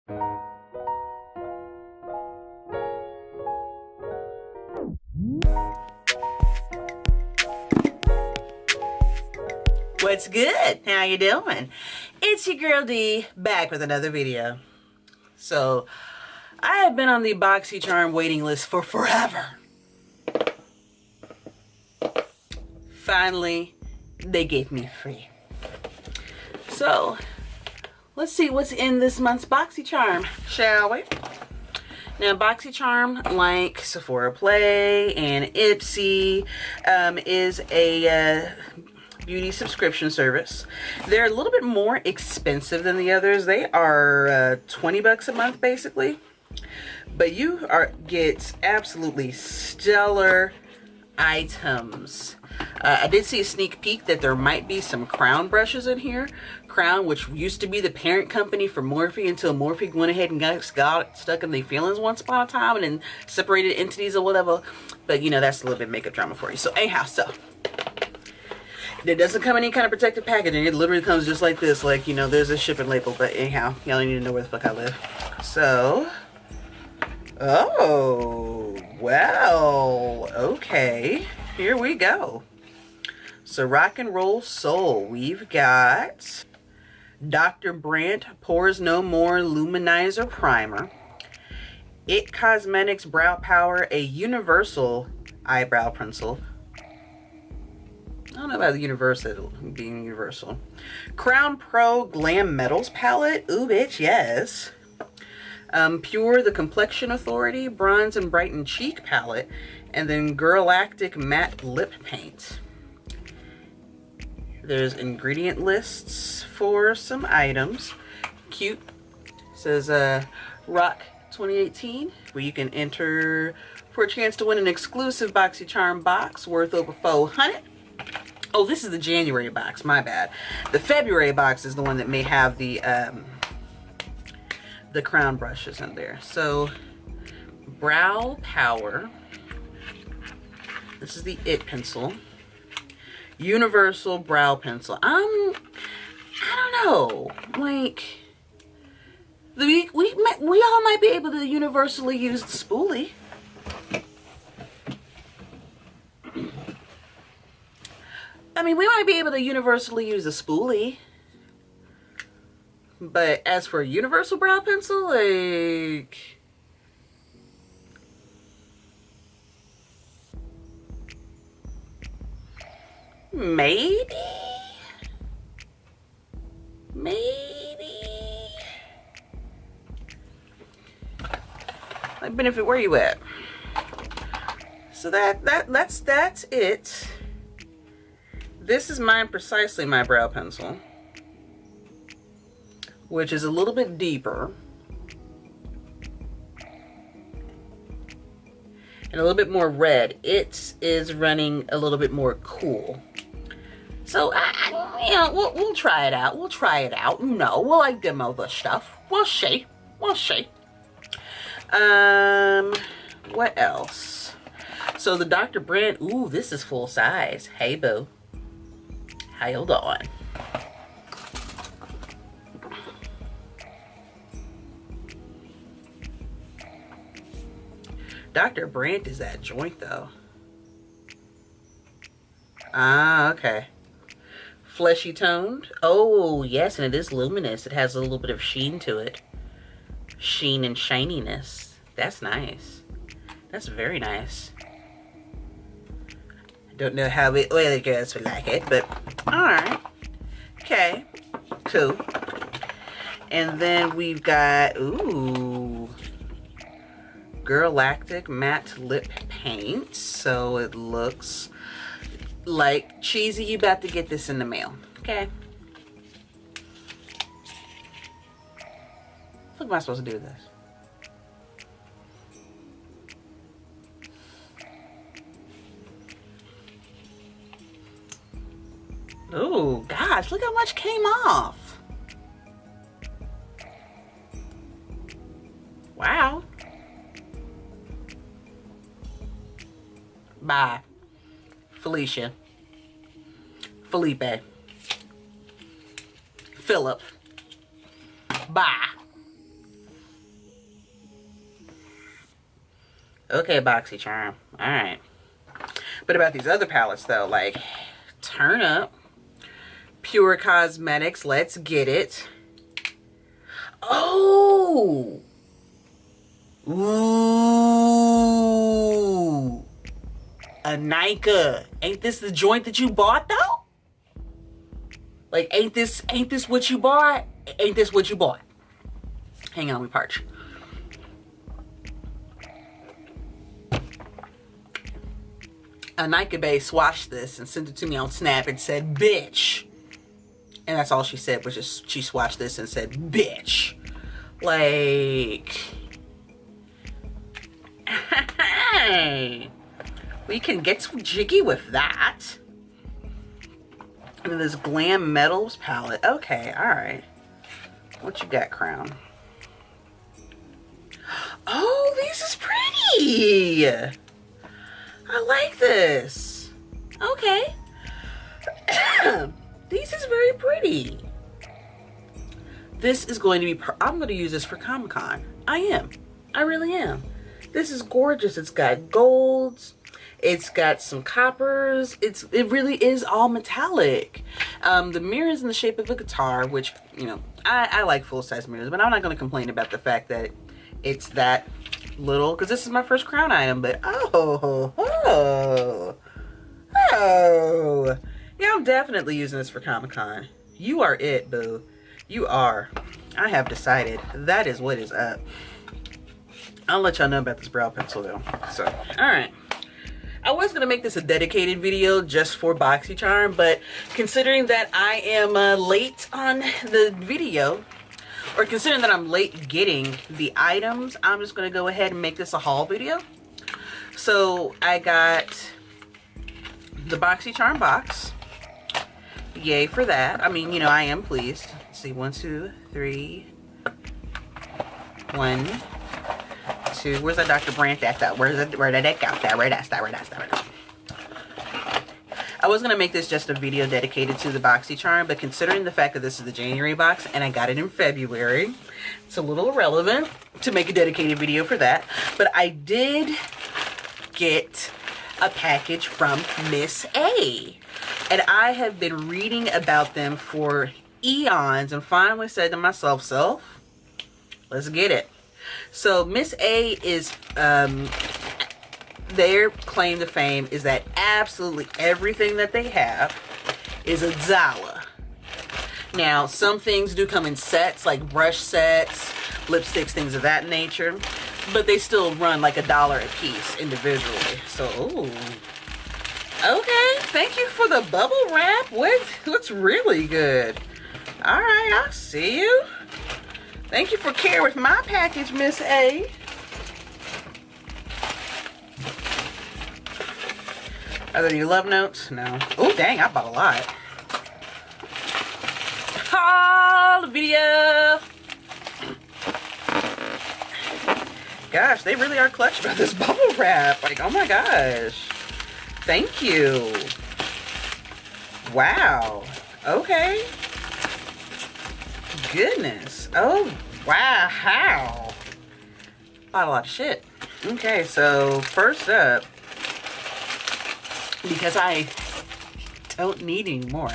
What's good? How you doing? It's your girl D, back with another video. So, I have been on the BoxyCharm waiting list for forever. Finally, they gave me free. So, let's see what's in this month's BoxyCharm, shall we? Now, BoxyCharm, like Sephora Play and Ipsy, is a beauty subscription service. They're a little bit more expensive than the others. They are 20 bucks a month, basically. But you get absolutely stellar items. I did see a sneak peek that there might be some Crown brushes in here. Crown, which used to be the parent company for Morphe until Morphe went ahead and got stuck in their feelings once upon a time and then separated entities or whatever. But you know, that's a little bit of makeup drama for you. So anyhow, it doesn't come in any kind of protective packaging. It literally comes just like this. Like, you know, there's a shipping label. But anyhow, y'all need to know where the fuck I live. So, oh, well, okay. Here we go. So, Rock and Roll Soul. We've got Dr. Brandt Pores No More Luminizer Primer. It Cosmetics Brow Power, a universal eyebrow pencil. I don't know about the universal being universal. Crown Pro Glam Metals Palette. Ooh, bitch, yes. Pure The Complexion Authority Bronze and Brighten Cheek Palette. And then Girlactic Matte Lip Paint. There's ingredient lists for some items. Cute. It says Rock 2018, where you can enter for a chance to win an exclusive BoxyCharm box worth over $400. Oh, this is the January box, my bad. The February box is the one that may have the Crown brushes in there. So, Brow Power. This is the It pencil. Universal brow pencil. I don't know. Like, we all might be able to universally use the spoolie. I mean, we might be able to universally use a spoolie. But as for a universal brow pencil, like, maybe. Like, Benefit, where you at? So that's it. This is mine, precisely my brow pencil, which is a little bit deeper and a little bit more red. It is running a little bit more cool. So, you know, we'll try it out. We'll try it out. No, we'll like demo the stuff. We'll see. We'll see. What else? So the Dr. Brandt, ooh, this is full size. Hey, boo. How you doing? Dr. Brandt is that joint, though. Ah, okay. Fleshy toned. Oh, yes, and it is luminous. It has a little bit of sheen to it. Sheen and shininess. That's nice. That's very nice. Don't know how well the girls would like it, but alright. Okay. Cool. And then we've got, ooh, Girlactic Matte Lip Paint. So it looks like cheesy. You about to get this in the mail. Okay. What am I supposed to do with this? Oh, gosh, look how much came off. Wow. Bye. Felicia. Felipe. Philip. Bye. Okay, BoxyCharm. Alright. But about these other palettes, though, like, Turn Up, Pure Cosmetics, Let's Get It. Oh! Ooh! Anika. Ain't this the joint that you bought, though? Like, ain't this what you bought? Ain't this what you bought? Hang on, we parch. Anika Bay swatched this and sent it to me on Snap and said, bitch. And that's all she said, was just, she swatched this and said, bitch. Like, hey, we can get some jiggy with that. And then this Glam Metals palette. Okay, alright. What you got, Crown? Oh, this is pretty. I like this. Okay. This is very pretty. This is going to be, I'm going to use this for Comic-Con. I am. I really am. This is gorgeous. It's got golds. It's got some coppers. It really is all metallic. The mirror is in the shape of a guitar, which, you know, I like full-size mirrors, but I'm not going to complain about the fact that it's that little, because this is my first Crown item. But oh, yeah, I'm definitely using this for Comic-Con. You are it, boo. You are. I have decided that is what is up. I'll let y'all know about this brow pencil though. So, alright. I was going to make this a dedicated video just for BoxyCharm, but considering that I am late on the video, or considering that I'm late getting the items, I'm just going to go ahead and make this a haul video. So I got the BoxyCharm box. Yay for that. I mean, you know, I am pleased. Let's see, 1, 2, 3. 1, 2. Where's that Dr. Brandt at that? Where did that go? Where that's that. I was gonna make this just a video dedicated to the BoxyCharm, but considering the fact that this is the January box and I got it in February, it's a little irrelevant to make a dedicated video for that. But I did get a package from Miss A, and I have been reading about them for eons and finally said to myself, let's get it. So Miss A is their claim to fame is that absolutely everything that they have is a $1. Now, some things do come in sets, like brush sets, lipsticks, things of that nature, but they still run like $1 a piece individually. So, ooh. Okay, thank you for the bubble wrap. Looks really good. All right, I'll see you. Thank you for caring with my package, Miss A. Are there any love notes? No. Oh, dang, I bought a lot. Haul video. Gosh, they really are clutch about this bubble wrap. Like, oh my gosh. Thank you. Wow. Okay. Goodness. Oh, wow. How? Bought a lot of shit. Okay, so first up, because I don't need any more,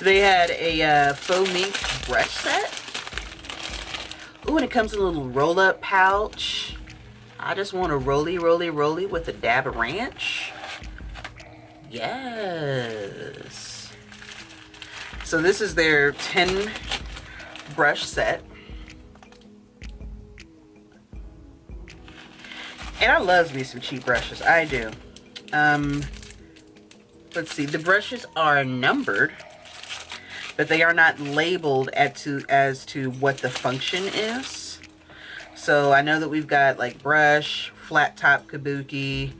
they had a faux mink brush set. Ooh, and it comes in a little roll-up pouch. I just want a roly with a dab of ranch. Yes. So this is their 10 brush set. And I love me some cheap brushes. I do. Let's see. The brushes are numbered, but they are not labeled as to what the function is. So I know that we've got like brush, flat top kabuki,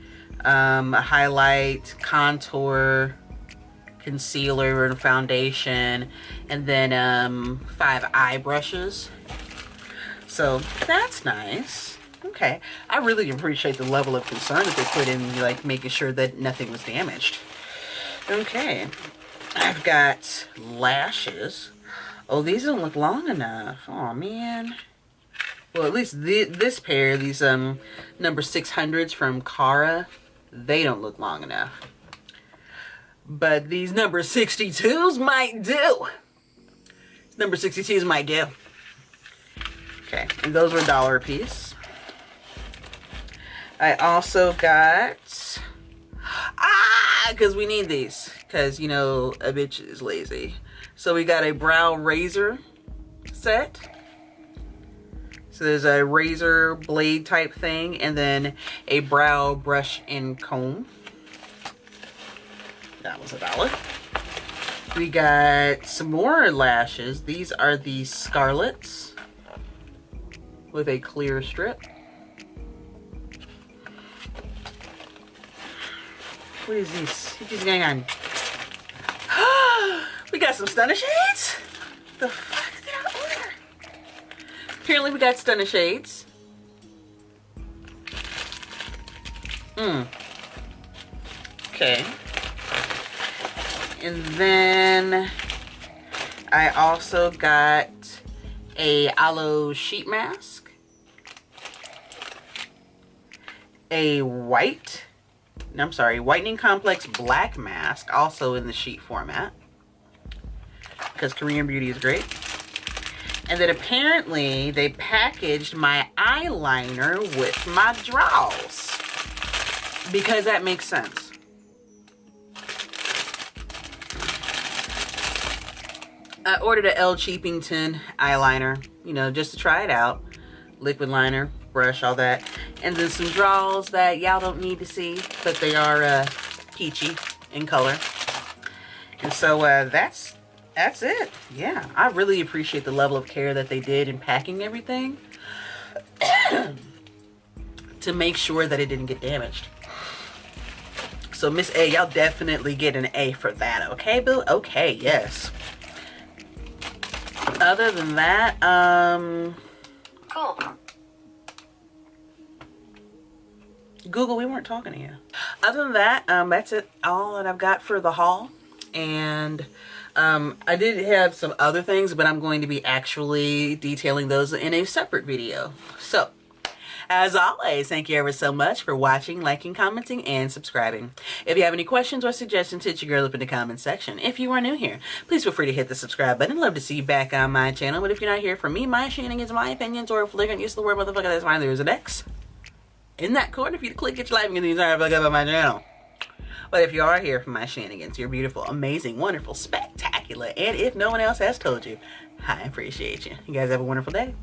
a highlight, contour, concealer, and foundation, and then 5 eye brushes. So that's nice. Okay, I really appreciate the level of concern that they put in, like making sure that nothing was damaged. Okay, I've got lashes. Oh, these don't look long enough. Oh man. well, at least this pair, these number 600s from Cara, they don't look long enough. But these number 62s might do. Number 62s might do. Okay, and those were $1 a piece. I also got, because we need these, because, you know, a bitch is lazy. So we got a brow razor set. So there's a razor blade type thing, and then a brow brush and comb. That was $1. We got some more lashes. These are the Scarlets with a clear strip. What is this? What is going on? We got some stunner shades. The fuck did I order? Apparently we got stunner shades. Okay. And then I also got a aloe sheet mask, a whitening complex black mask, also in the sheet format, because Korean Beauty is great. And then apparently they packaged my eyeliner with my draws, because that makes sense. I ordered a L. Cheapington eyeliner, you know, just to try it out. Liquid liner, brush, all that. And then some draws that y'all don't need to see, but they are peachy in color. And so that's it. Yeah, I really appreciate the level of care that they did in packing everything to make sure that it didn't get damaged. So Miss A, y'all definitely get an A for that, okay, boo? Okay, yes. Other than that, cool. Google, we weren't talking to you. Other than that, that's it, all that I've got for the haul. And I did have some other things, but I'm going to be actually detailing those in a separate video. So, as always, thank you ever so much for watching, liking, commenting, and subscribing. If you have any questions or suggestions, hit your girl up in the comment section. If you are new here, please feel free to hit the subscribe button. Love to see you back on my channel. But if you're not here for me, my shenanigans, my opinions, or flagrant use of the word motherfucker, that's fine. There's an X in that corner for you to click, get your life, and get the entire fuck up on my channel. But if you are here for my shenanigans, you're beautiful, amazing, wonderful, spectacular, and if no one else has told you, I appreciate you. You guys have a wonderful day.